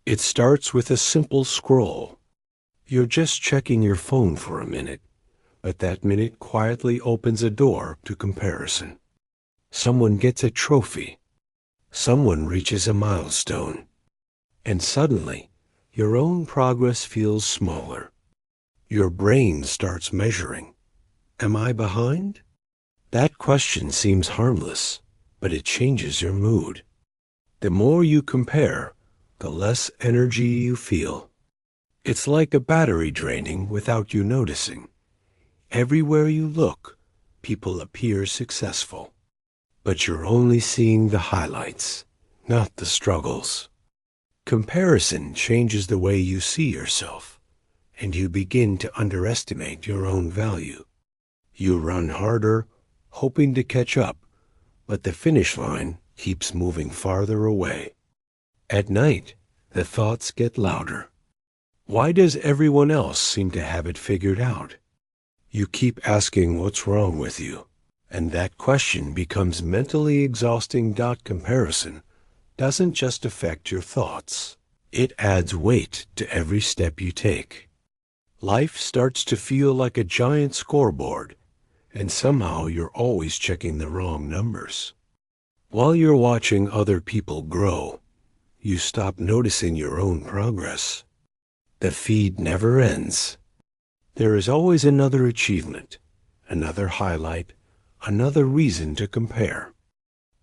It starts with a simple scroll. You're just checking your phone for a minute, but that minute quietly opens a door to comparison. Someone gets a trophy. Someone reaches a milestone. And suddenly, your own progress feels smaller. Your brain starts measuring. Am I behind? That question seems harmless, but it changes your mood. The more you compare, the less energy you feel. It's like a battery draining without you noticing. Everywhere you look, people appear successful. But you're only seeing the highlights, not the struggles. Comparison changes the way you see yourself, and you begin to underestimate your own value. You run harder, hoping to catch up, but the finish line keeps moving farther away. At night, the thoughts get louder. Why does everyone else seem to have it figured out? You keep asking what's wrong with you, and that question becomes mentally exhausting. Comparison doesn't just affect your thoughts. It adds weight to every step you take. Life starts to feel like a giant scoreboard, and somehow you're always checking the wrong numbers. While you're watching other people grow, you stop noticing your own progress. The feed never ends. There is always another achievement, another highlight, another reason to compare.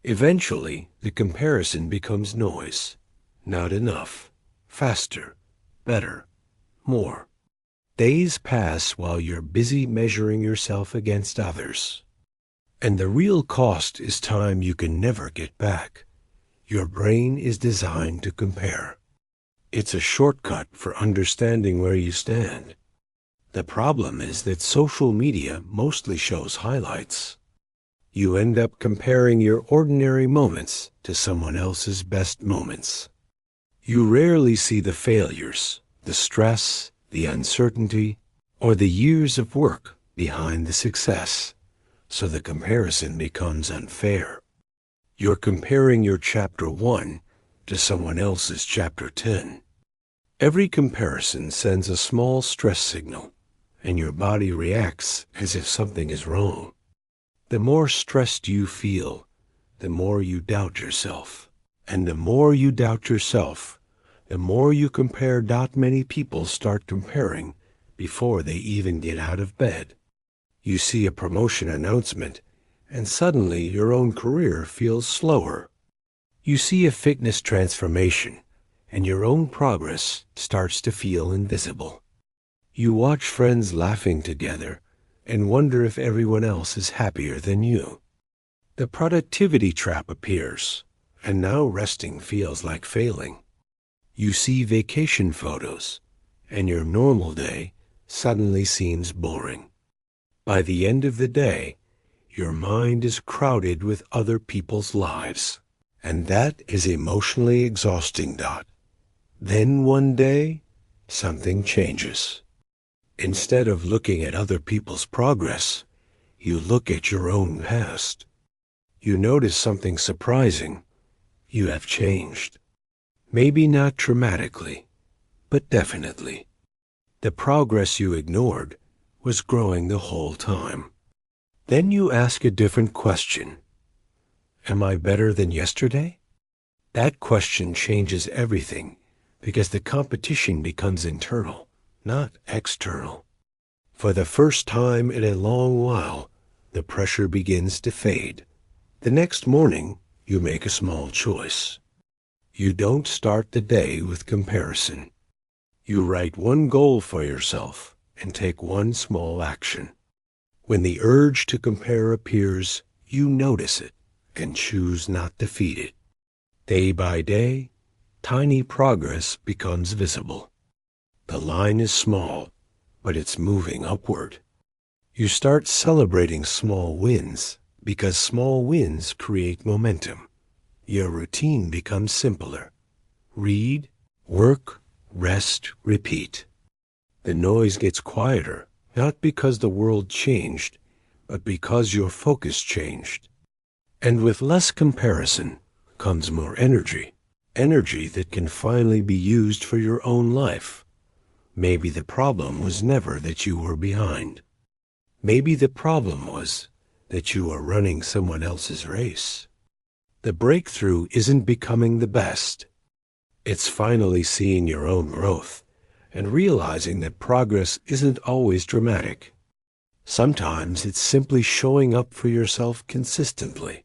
Eventually, the comparison becomes noise. Not enough. Faster. Better. More. Days pass while you're busy measuring yourself against others. And the real cost is time you can never get back. Your brain is designed to compare. It's a shortcut for understanding where you stand. The problem is that social media mostly shows highlights. You end up comparing your ordinary moments to someone else's best moments. You rarely see the failures, the stress, the uncertainty, or the years of work behind the success, so the comparison becomes unfair. You're comparing your chapter 1 to someone else's chapter 10. Every comparison sends a small stress signal, and your body reacts as if something is wrong. The more stressed you feel, the more you doubt yourself. And the more you doubt yourself, the more you compare. Many people start comparing before they even get out of bed. You see a promotion announcement, and suddenly your own career feels slower. You see a fitness transformation, and your own progress starts to feel invisible. You watch friends laughing together and wonder if everyone else is happier than you. The productivity trap appears, and now resting feels like failing. You see vacation photos, and your normal day suddenly seems boring. By the end of the day, your mind is crowded with other people's lives, and that is emotionally exhausting. Then one day, something changes. Instead of looking at other people's progress, you look at your own past. You notice something surprising. You have changed. Maybe not dramatically, but definitely. The progress you ignored was growing the whole time. Then you ask a different question. Am I better than yesterday? That question changes everything because the competition becomes internal, not external. For the first time in a long while, the pressure begins to fade. The next morning, you make a small choice. You don't start the day with comparison. You write one goal for yourself and take one small action. When the urge to compare appears, you notice it and choose not to feed it. Day by day, tiny progress becomes visible. The line is small, but it's moving upward. You start celebrating small wins because small wins create momentum. Your routine becomes simpler. Read, work, rest, repeat. The noise gets quieter, not because the world changed, but because your focus changed. And with less comparison comes more energy. Energy that can finally be used for your own life. Maybe the problem was never that you were behind. Maybe the problem was that you are running someone else's race. The breakthrough isn't becoming the best. It's finally seeing your own growth and realizing that progress isn't always dramatic. Sometimes it's simply showing up for yourself consistently,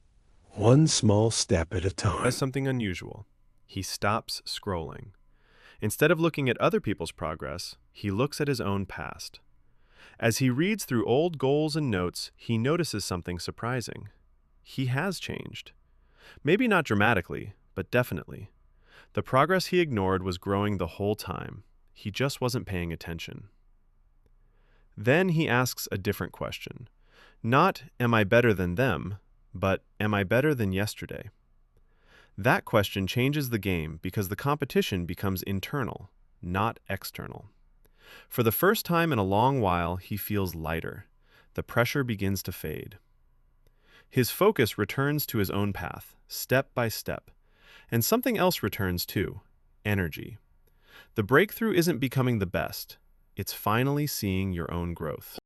one small step at a time. Does something unusual. He stops scrolling. Instead of looking at other people's progress, he looks at his own past. As he reads through old goals and notes, he notices something surprising. He has changed. Maybe not dramatically, but definitely. The progress he ignored was growing the whole time. He just wasn't paying attention. Then he asks a different question. Not, am I better than them, but am I better than yesterday? That question changes the game because the competition becomes internal, not external. For the first time in a long while, he feels lighter. The pressure begins to fade. His focus returns to his own path, step by step. And something else returns too, energy. The breakthrough isn't becoming the best. It's finally seeing your own growth.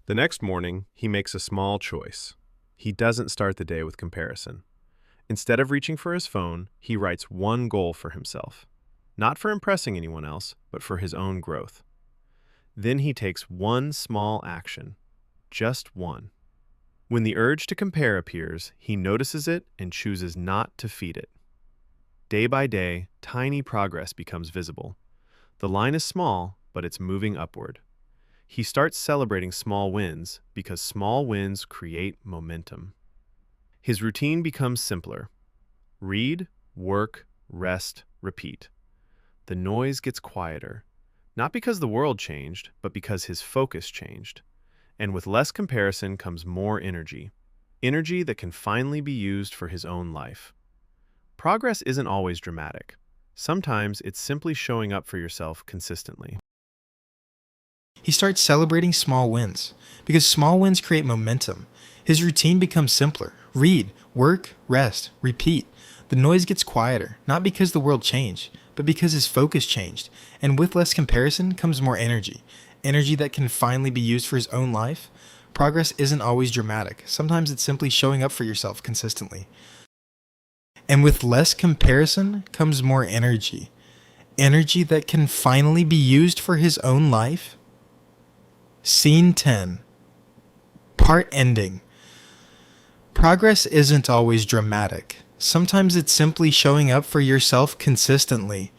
The next morning, he makes a small choice. He doesn't start the day with comparison. Instead of reaching for his phone, he writes one goal for himself. Not for impressing anyone else, but for his own growth. Then he takes one small action. Just one. When the urge to compare appears, he notices it and chooses not to feed it. Day by day, tiny progress becomes visible. The line is small, but it's moving upward. He starts celebrating small wins because small wins create momentum. His routine becomes simpler. Read, work, rest, repeat. The noise gets quieter, not because the world changed, but because his focus changed. And with less comparison comes more energy. Energy that can finally be used for his own life. Progress isn't always dramatic. Sometimes it's simply showing up for yourself consistently. He starts celebrating small wins because small wins create momentum. His routine becomes simpler. Read, work, rest, repeat. The noise gets quieter, not because the world changed, but because his focus changed. And with less comparison comes more energy. Energy that can finally be used for his own life. Progress isn't always dramatic. Sometimes it's simply showing up for yourself consistently. And with less comparison comes more energy. Energy that can finally be used for his own life. Scene 10. Part ending. Progress isn't always dramatic. Sometimes it's simply showing up for yourself consistently.